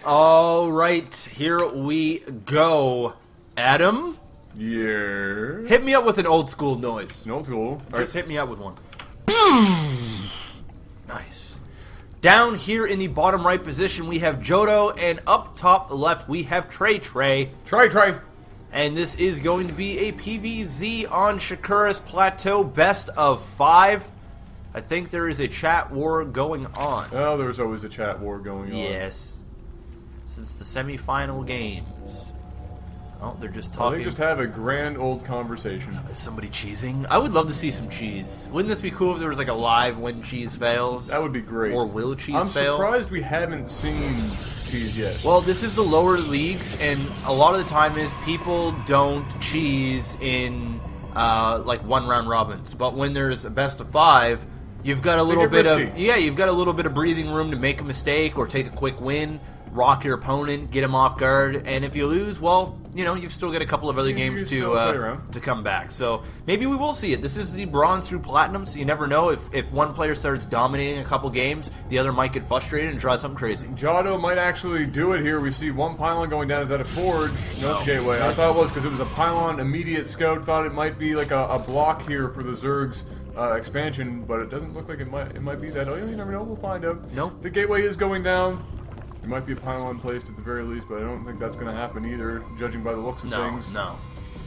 All right, here we go. Adam, Yeah. hit me up with an old school noise. No tool. Just hit me up with one. Nice. Down here in the bottom right position, we have Johto, and up top left, we have Trey. Try. And this is going to be a PvZ on Shakura's Plateau, best of 5. I think there is a chat war going on. Oh, there's always a chat war going on. Yes. Since the semifinal games. Oh, they're just Well, talking. they just have a grand old conversation. Is somebody cheesing? I would love to see some cheese. Wouldn't this be cool if there was like a live when cheese fails? That would be great. Or will cheese I'm fail? surprised we haven't seen cheese yet. Well, this is the lower leagues, and a lot of the time is people don't cheese in like one round robins. But when there's a best of 5, you've got a little get bit of risky. you've got a little bit of breathing room to make a mistake or take a quick win, rock your opponent, get him off guard, and if you lose, well, you know, you've still got a couple of other You games still play around. to come back. So maybe we will see it. This is the bronze through platinum, so you never know if one player starts dominating a couple games, the other might get frustrated and try something crazy. Johto might actually do it here. We see one pylon going down. Is that a forge? No, it's gateway. I thought it was because it was a pylon immediate scout. Thought it might be like a block here for the Zerg's expansion, but it doesn't look like it might be that. Oh, you never know. We'll find out. Nope. The gateway is going down. There might be a pylon placed at the very least, but I don't think that's going to happen either, judging by the looks of things. No.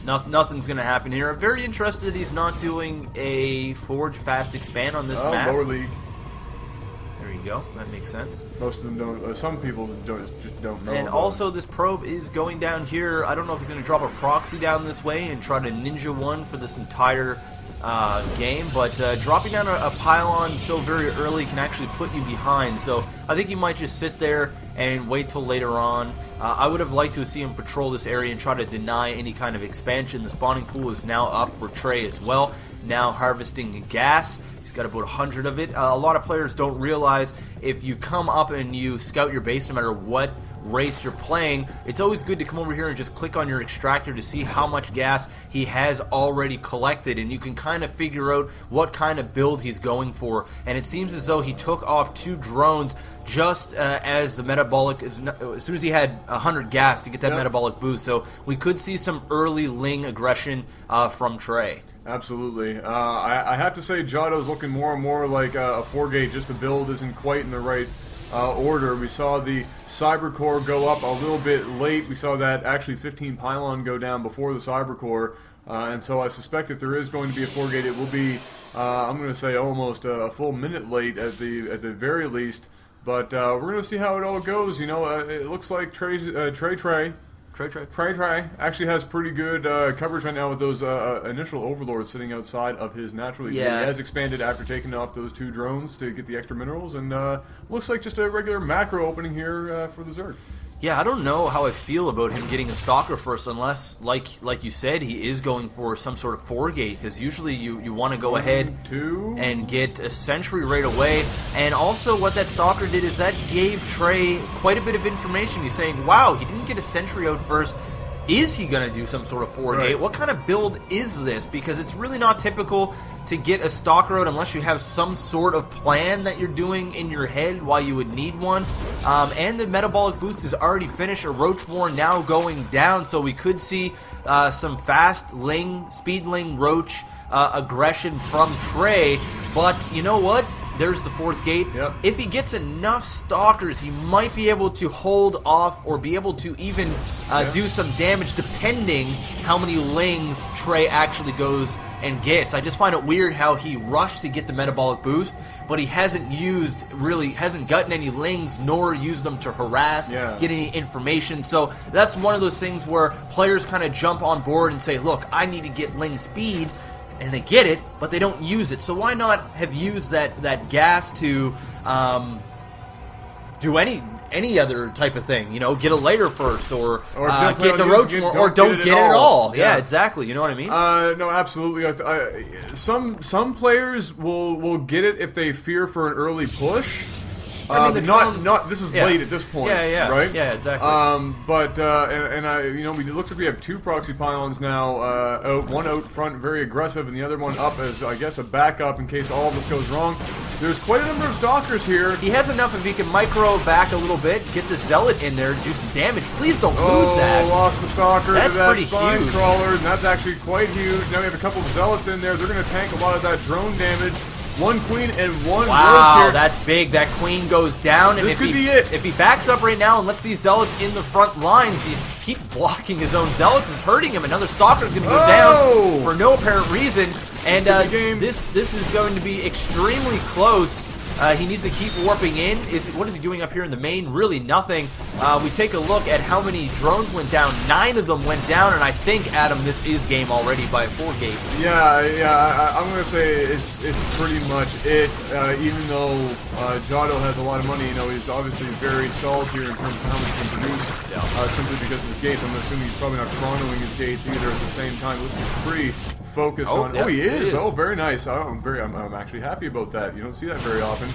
Nothing's going to happen here. I'm very interested that he's not doing a Forge Fast Expand on this map. Lower league. There you go. That makes sense. Most of them don't. Some people just don't know. And about also, this probe is going down here. I don't know if he's going to drop a proxy down this way and try to ninja one for this entire game, but dropping down a pylon so very early can actually put you behind. So I think he might just sit there and wait till later on. I would have liked to see him patrol this area and try to deny any kind of expansion. The spawning pool is now up for Trey as well, now harvesting gas. He's got about 100 of it. A lot of players don't realize if you come up and you scout your base, no matter what race you're playing, it's always good to come over here and just click on your extractor to see how much gas he has already collected, and you can kind of figure out what kind of build he's going for. And it seems as though he took off 2 drones just as the metabolic, as soon as he had 100 gas to get that metabolic boost. So we could see some early Ling aggression from Trey. Absolutely. I have to say Johto's looking more and more like a 4-gate, just the build isn't quite in the right order. We saw the Cyber Core go up a little bit late. We saw that actually 15 pylon go down before the Cyber Core. And so I suspect if there is going to be a 4-gate, it will be, I'm going to say, almost a full minute late at the very least. But we're going to see how it all goes. You know, it looks like Trey actually has pretty good coverage right now with those initial overlords sitting outside of his natural. Yeah. He has expanded after taking off those 2 drones to get the extra minerals, and looks like just a regular macro opening here for the Zerg. Yeah, I don't know how I feel about him getting a Stalker first, unless, like you said, he is going for some sort of 4-gate, because usually you want to go ahead 2 and get a Sentry right away. And also what that Stalker did is that gave Trey quite a bit of information. He's saying, wow, he didn't get a Sentry out first. Is he going to do some sort of 4-gate? Right. What kind of build is this? Because it's really not typical to get a Stalker out unless you have some sort of plan that you're doing in your head why you would need one. And the metabolic boost is already finished. A Roach War now going down, so we could see some fast Ling, speed Ling, Roach aggression from Trey. But you know what? There's the 4th gate. Yep. If he gets enough Stalkers, he might be able to hold off or be able to even do some damage depending how many Lings Trey actually goes and gets. I just find it weird how he rushed to get the metabolic boost, but he hasn't gotten any Lings nor used them to harass, get any information. So that's one of those things where players kind of jump on board and say, look, I need to get Ling speed. And they get it, but they don't use it. So why not have used that gas to do any other type of thing? You know, get a layer first, or get the Roach more, or don't get it at all. Yeah, exactly. You know what I mean? No, absolutely. Some players will get it if they fear for an early push. I mean, the drone... not. This is late at this point. Yeah. Right. Yeah, exactly. But it looks like we have 2 proxy pylons now. One out front, very aggressive, and the other one up as, I guess, a backup in case all of this goes wrong. There's quite a number of stalkers here. He has enough if he can micro back a little bit, get the zealot in there, do some damage. Please don't lose that. Lost the stalker That's to that pretty spine huge. crawler, and that's actually quite huge. Now we have a couple of zealots in there. They're going to tank a lot of that drone damage. 1 queen and 1 wow, rogue here. that's big. That queen goes down, and This could be it. If he backs up right now and lets these zealots in the front lines, he keeps blocking his own zealots. Is hurting him. Another stalker is going to go down for no apparent reason, and this is going to be extremely close. He needs to keep warping in. What is he doing up here in the main? Really nothing. We take a look at how many drones went down. 9 of them went down, and I think, Adam, this is game already by 4-gate. Yeah, I'm going to say it's pretty much it. Even though Jado has a lot of money, he's obviously very stalled here in terms of how much he can produce, simply because of his gates. I'm assuming he's probably not chronoing his gates either at the same time. This is pretty focused on. Yeah, he is. is. Oh, very nice. I'm actually happy about that. You don't see that very often.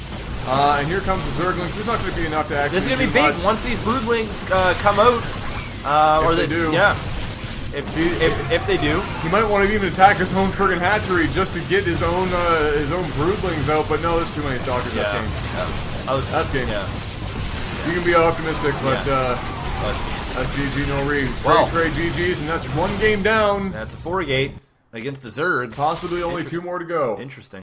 And here comes the Zerglings. There's not going to be enough to actually. This is going to be big once these broodlings come out. Or they do. Yeah. If they do, he might want to even attack his own friggin' hatchery just to get his own broodlings out. But no, there's too many stalkers. Yeah. That's game. Yeah. You can be optimistic, but that's GG no re. Trade GGs, and that's 1 game down. That's a 4-gate against the Zerg. Possibly only 2 more to go. Interesting.